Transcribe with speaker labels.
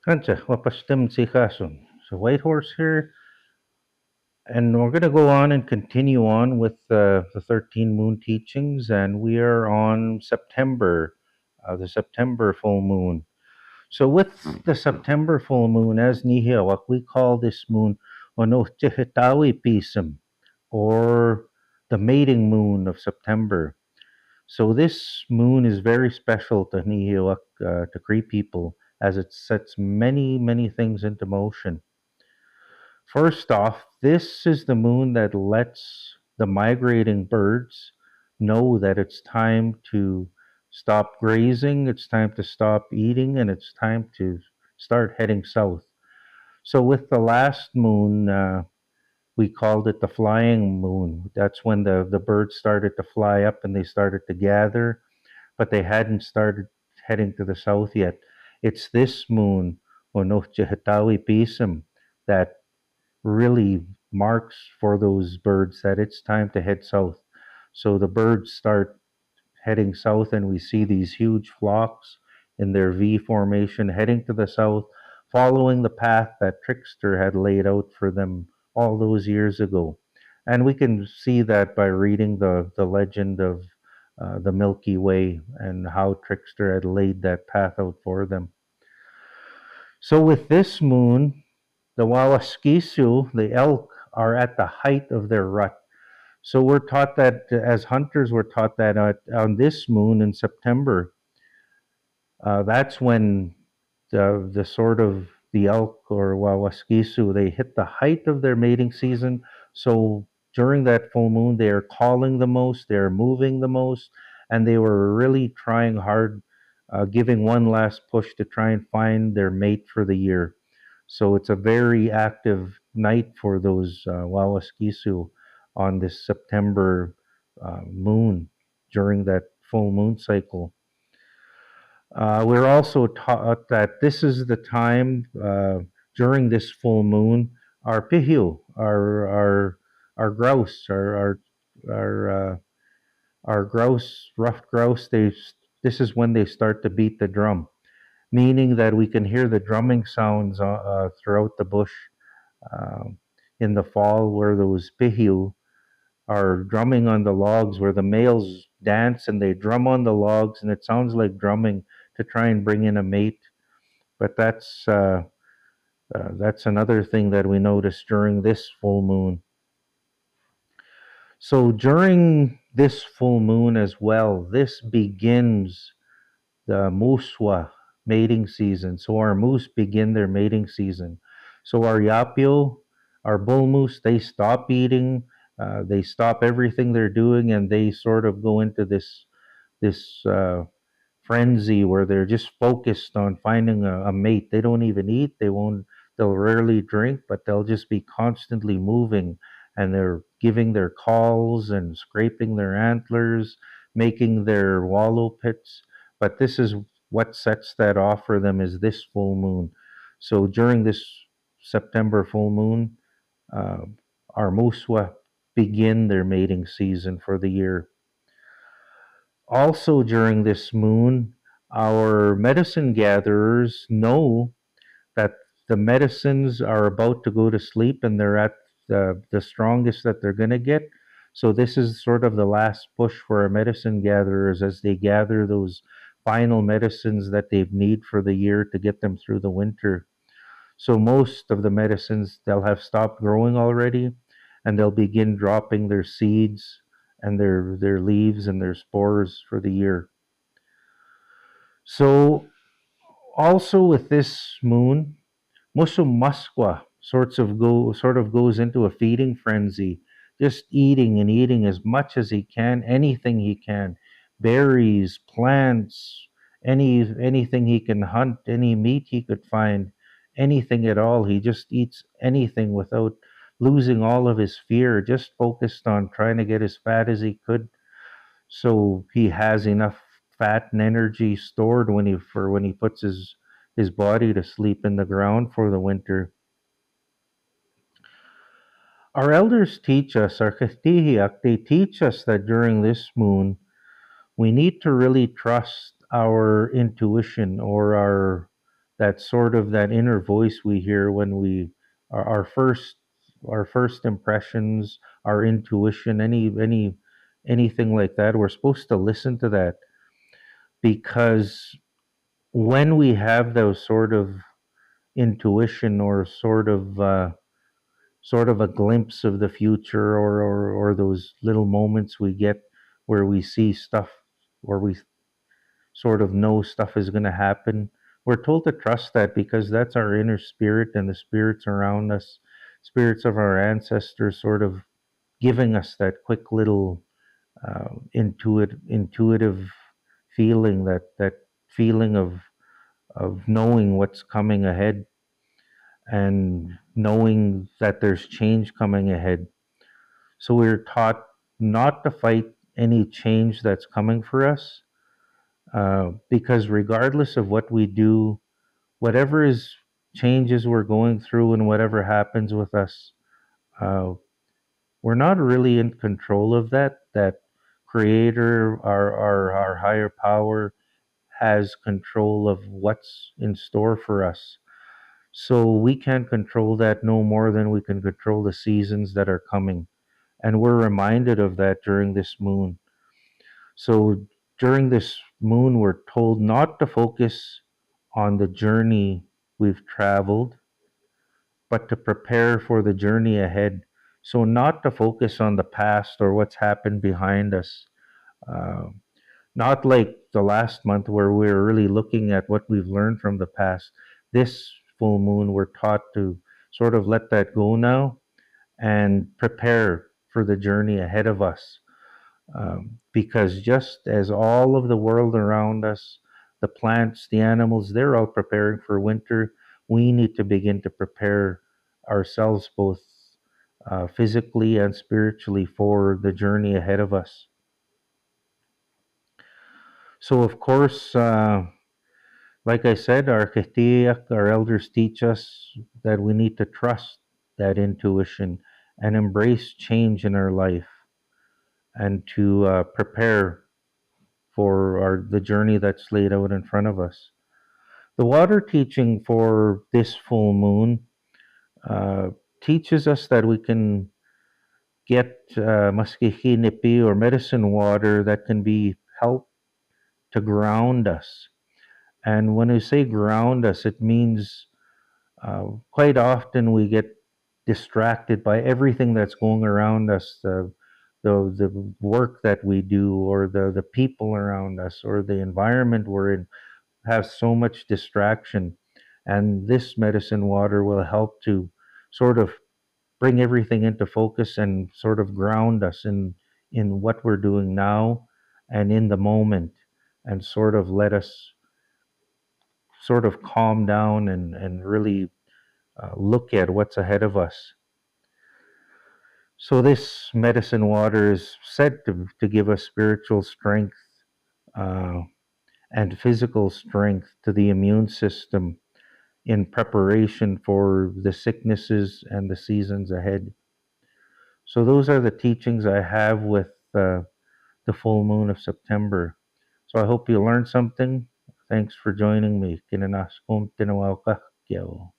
Speaker 1: Kancha, wapastem tsikasun. So Whitehorse here, and we're going to go on and continue on with the 13 Moon teachings, and we are on September, the September full moon. So with the September full moon, as Nihilak, we call this moon Onochihitawi Pisum, or the mating moon of September. So this moon is very special to Nihilak, to Cree people, as it sets many, many things into motion. First off, this is the moon that lets the migrating birds know that it's time to stop grazing, it's time to stop eating, and it's time to start heading south. So, with the last moon, we called it the flying moon. That's when the birds started to fly up and they started to gather, but they hadn't started heading to the south yet. It's this moon, Onochihitawi Pisum, that really marks for those birds that it's time to head south. So the birds start heading south, and we see these huge flocks in their V formation heading to the south, following the path that Trickster had laid out for them all those years ago. And we can see that by reading the legend of the Milky Way and how Trickster had laid that path out for them. So with this moon, the Wawaskisu, the elk, are at the height of their rut. So we're taught that as hunters, we're taught that on this moon in September, that's when the sort of the elk or Wawaskisu, they hit the height of their mating season. So during that full moon, they are calling the most, they are moving the most, and they were really trying hard, giving one last push to try and find their mate for the year. So it's a very active night for those Wawaskisu on this September moon during that full moon cycle. We're also taught that this is the time during this full moon, our pihiu, our grouse, our grouse, ruffed grouse. This is when they start to beat the drum, meaning that we can hear the drumming sounds throughout the bush um, in the fall, where those pihiu are drumming on the logs, where the males dance and they drum on the logs, and it sounds like drumming to try and bring in a mate. But that's another thing that we notice during this full moon. So during this full moon as well, this begins the muswa mating season. So our moose begin their mating season. So our yapio, our bull moose, they stop eating, they stop everything they're doing, and they sort of go into this frenzy where they're just focused on finding a mate. They don't even eat. They won't. They'll rarely drink, but they'll just be constantly moving, and they're giving their calls and scraping their antlers, making their wallow pits. But this is what sets that off for them is this full moon. So during this September full moon, uh, our muswa begin their mating season for the year. Also, during this moon, our medicine gatherers know that the medicines are about to go to sleep and they're at the strongest that they're going to get. So, this is sort of the last push for our medicine gatherers as they gather those final medicines that they need for the year to get them through the winter. So, most of the medicines they'll have stopped growing already and they'll begin dropping their seeds and their leaves and their spores for the year. So also with this moon, Musumaskwa sort of goes into a feeding frenzy, just eating and eating as much as he can, anything he can, berries, plants, anything he can hunt, any meat he could find, anything at all. He just eats anything without losing all of his fear, just focused on trying to get as fat as he could so he has enough fat and energy stored when he puts his body to sleep in the ground for the winter. Our elders teach us, our Katihiak, they teach us that during this moon, we need to really trust our intuition or our that sort of that inner voice we hear when we our first impressions, our intuition, anything like that. We're supposed to listen to that because when we have those sort of intuition or sort of a glimpse of the future or those little moments we get where we see stuff or we sort of know stuff is going to happen. We're told to trust that because that's our inner spirit and the spirits around us, spirits of our ancestors, sort of giving us that quick little intuitive feeling, that feeling of knowing what's coming ahead and knowing that there's change coming ahead. So we're taught not to fight any change that's coming for us, because regardless of what we do, whatever is changes we're going through and whatever happens with us, uh, we're not really in control of that. That creator, our higher power, has control of what's in store for us. So we can't control that no more than we can control the seasons that are coming. And we're reminded of that during this moon. So during this moon, we're told not to focus on the journey we've traveled, but to prepare for the journey ahead. So not to focus on the past or what's happened behind us. Uh, Not like the last month where we're really looking at what we've learned from the past. This full moon, we're taught to sort of let that go now and prepare for the journey ahead of us. Because just as all of the world around us, the plants, the animals, they're all preparing for winter, we need to begin to prepare ourselves both physically and spiritually for the journey ahead of us. So, of course, like I said, our kestiyak, our elders teach us that we need to trust that intuition and embrace change in our life and to prepare for the journey that's laid out in front of us. The water teaching for this full moon uh, teaches us that we can get maskihinipi or medicine water that can be help to ground us. And when we say ground us, it means quite often we get distracted by everything that's going around us, the work that we do, or the people around us, or the environment we're in, have so much distraction. And this medicine water will help to sort of bring everything into focus and sort of ground us in what we're doing now and in the moment, and sort of let us sort of calm down and really look at what's ahead of us. So this medicine water is said to give us spiritual strength uh, and physical strength to the immune system in preparation for the sicknesses and the seasons ahead. So those are the teachings I have with the full moon of September. So I hope you learned something. Thanks for joining me. Kinanaskom tinawao ka, Kiao.